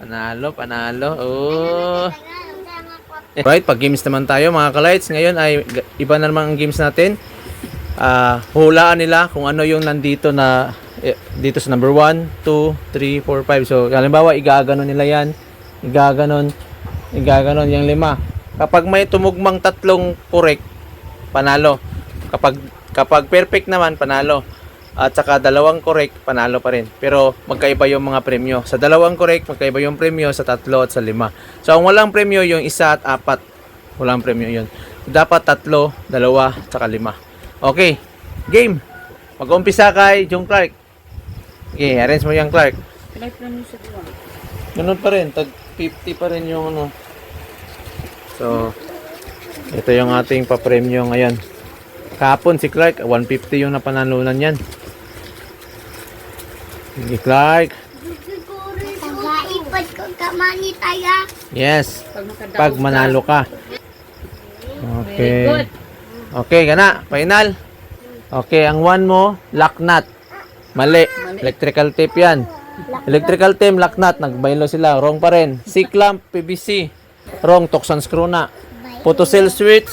Panalo. Oh. Right, pag games naman tayo mga ka-lights. Ngayon ay iba na naman ang games natin. Hulaan nila kung ano yung nandito na dito sa number 1, 2, 3, 4, 5. So, halimbawa, igaganon nila yan. Igaganon yung 5. Kapag may tumugmang tatlong correct, panalo. Kapag perfect naman, panalo. At saka dalawang correct, panalo pa rin. Pero magkaiba yung mga premyo. Sa dalawang correct, magkaiba yung premyo sa 3 at sa 5. So, ang walang premyo yung 1 at 4. Walang premyo yun. Dapat 3, 2, saka 5. Okay, game. Mag-umpisa kay Jong Clark. Okay, arrange mo yung Clark. Ganun pa rin, tag 50 pa rin yung ano. So, ito yung ating papremyo ngayon. Kahapon si Clark, 150 yung napanalunan yan. Sige Clark. Tagaipad ko kamani tayo. Yes, pag manalo ka. Okay. Okay, gana, final. Okay, ang 1 mo, lock nut. Mali. Electrical tape yan. Electrical tape, lock nut. Nagbaylo sila. Wrong pa rin. C-clamp, PVC. Wrong. Toksan screw na. Photocell switch.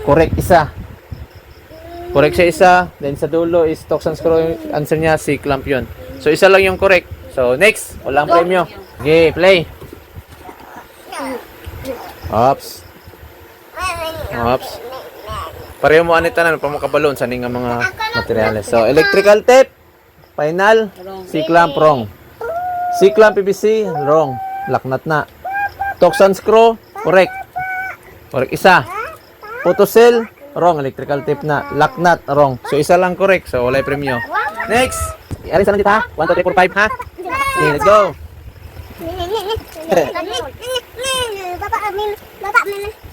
Correct isa. Correct siya isa. Then sa dulo is toksan screw. Answer niya, C-clamp yun. So, isa lang yung correct. So, next. Walang premyo. Okay, play. Ops. Ops. Pareho mo anitanan pa mo kabalon sa nga mga materyales. So, electrical tape, final, C-clamp, wrong. C-clamp PVC, wrong. Lock nut na. Toksan screw, correct. Correct isa. Photocell, wrong. Electrical tape na. Lock nut, wrong. So, isa lang correct. So, wala premyo. Next. Arin sa nandito ha? 1, 2, 3, 4, 5 ha? Okay, let's go.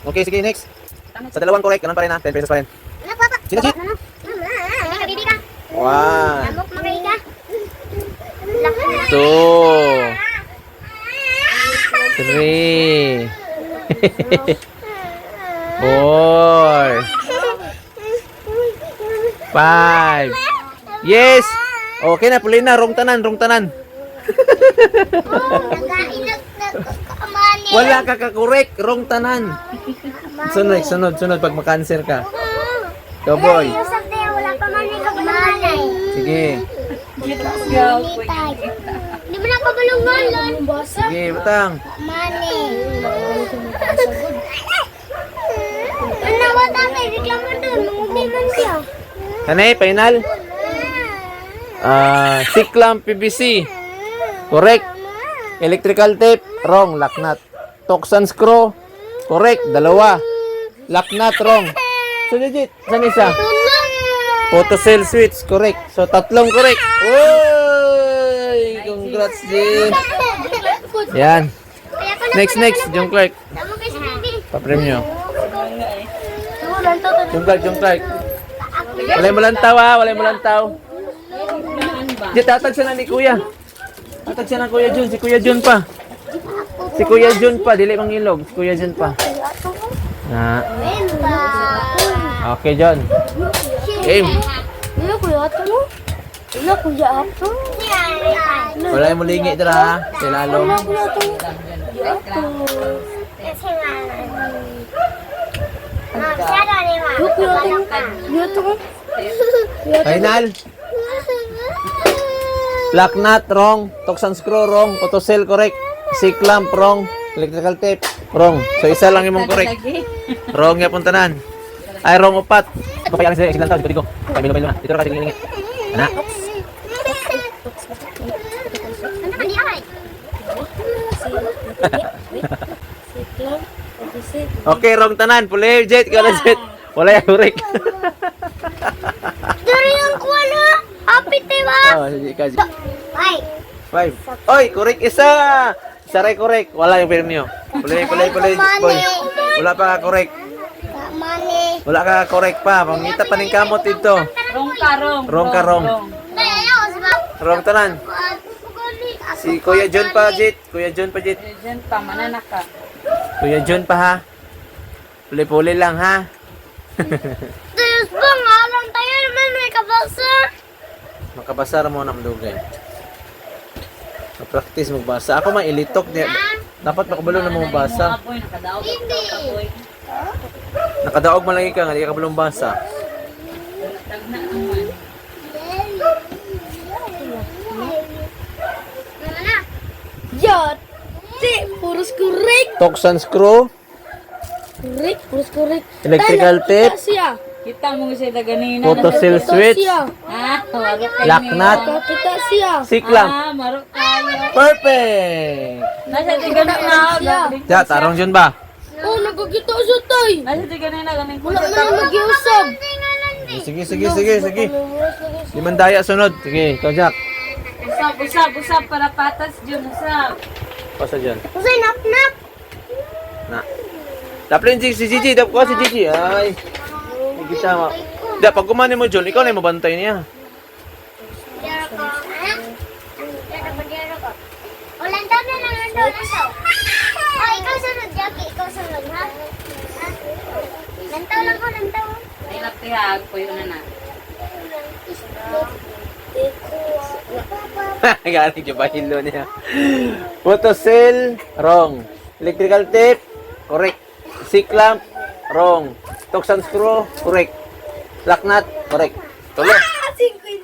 Okay, sige, next. Sa dalawang correct, ganun pa rin ha? 10 pesos pa rin. Sino, Chit? 1, 2, 3, 4, 5, 6, 7, 8, 9, 10. Yes! Okay na, puli na. Wrong tanan. Wala ka ka-correct. Wrong tanan. Sunod. Pag makanser ka. Go, boy. Sige. Di mo na kabalungalan. Sige, batang. Mani. Ano ba tatay? Reklamo doon. Mangubi man siya. Kanay, final. C-clamp PVC. Correct. Electrical tape. Wrong. Lock nut. Toksan screw. Correct. 2. Lock nut. Wrong. So, legit. Saan isa? Photocell switch. Correct. So, 3 correct. Uy! Congrats, Jin. Yan. Next. Jong Clark. Papremyo. Jong Clark. Walay mo lantaw ha. Jit, tatag siya na ni Kuya. Tatag siya na Kuya Jun. Si Kuya Jun pa. Dili mangilog. Si Kuya Jun pa. Na. Okay, John. Game. Wala mo lingi dira ha. Si Lalo. Final. Lock nut, wrong. Toksan screw, wrong. Photocell, correct. C-clamp, wrong. Electrical tape, wrong. So, isa lang imong correct. Wrong ya puntanan. Ay, wrong upat. Papayaran sila, ilang taon. Dito ko. Kamilo na. Dito ka, tingin-tingin. Ana. Okay, wrong tanan. Puli, Jet. Ikaw na, Jet. Wala yung correct. Dari ang kuwala. Apit diba? Oh, sige ka. 5. Oy, correct isa. Saray correct. Wala yung premyo. Puli, boy. Wala pa ka correct. Wala ka correct pa. Pangita pa ning kamot dito. Wrong ka. Wrong tanan. Si Kuya John pa, Jet. Kuya John pa, mananak ka. Kuya John pa ha. Puli-puli lang ha. Diyos ba nga lang tayo naman may kabasar. Makabasar mo na madugay. Practice magbasa. Ako man ilitok niya. Dapat makabalo na mo magbasa. Hindi. Nakadaog man lang ka nga, di ka balong basa. Ano na? Yot! Si, puros correct! Toksan screw, Correct, puros correct. electrical tape, Siya. Kita mo kasi na ganina. photocell switch, Ah, marot kayo. lock nut, Kita siya. siklam. Ah, marot kayo. Perfect! Nasa di ganina. Ja, tarong dyan ba? Oh, nagkakita siya, tay. Nasa di ganina. Ganun ko. Wala man lang mag-iusap. Sige. Limandaya sunod. Sige, ikaw Jack. Usap para patas dyan. Usap. Pasa dyan. Kasi nap-nap. Na. Daplin si Gigi, dap ko si Gigi. Ay. Hindi kita ma. Da, pag kumanin mo John, ikaw na yung mabantay niya. Diyaro ko. Ha? Diyaro ko. O, lantaw na lang, lantaw. O, ikaw sunod, Jackie. Ikaw sunod, ha? Ha? Lantaw lang ko, lantaw. Ay, naptihag po yun na. Galing yung bahilo niya. Photocell, wrong. Electrical tape, correct. Stick lamp, wrong. Toksan screw, correct. Lock nut, correct. Tuloy. 50.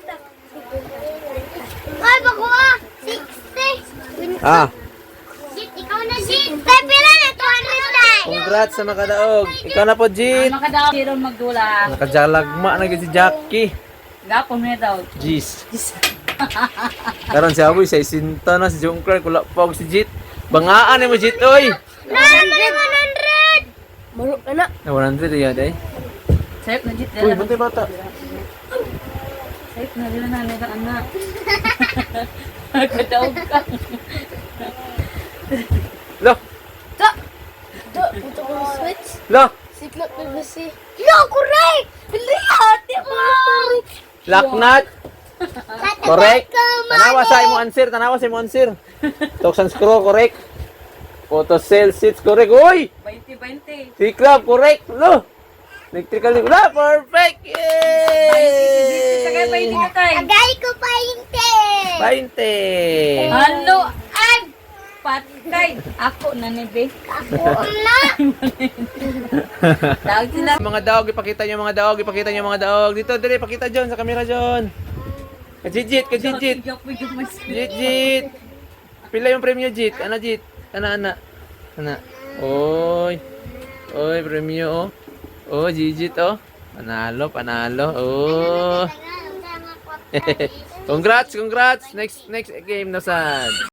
Ay, bakuha. 60. Ah, Jit, ikaw na, Jit. Tay, pila na, 200 tay. congrats sa makadaog. Ikaw na po, Jit. Makadaw. Siron magdula. Nakajalagma na si Jackie. Gapon mo daw. Jeez. Karon si Aboy, sa isinta na si Junker, kula pa og si Jit. Bangaan mo Jit, oy. 100. Marok ka na. Na 100 yan, eh. Safe na jit. Uy, bantay bata. Safe na rin na nila anak. Kadaog ka. Lo, Puto ko ng switch. lo. Siklot PVC. Yo, correct! Lihat! Lock nut, correct. Tanawa sa imo answer. Toksan screw, correct. Photocell switch, correct. Uy! 20-20. Siklab, correct. Lo. Electrical tape, la, perfect. Sagay pa Yay! hindi ka tayo. Agay ko pa yung 20. Halo, ay! Patay! Ako na ni Be. Ako na. Tawag sila. Mga daog, ipakita niyo mga daog, ipakita niyo mga daog. Dito, dali, pakita John sa camera John. Kajit, Jit. Pila yung premyo Jit? Ana Jit? Ana. Oy, premyo oh. Oh, Jijit oh. Panalo. Oh. Congrats. Next game na sad.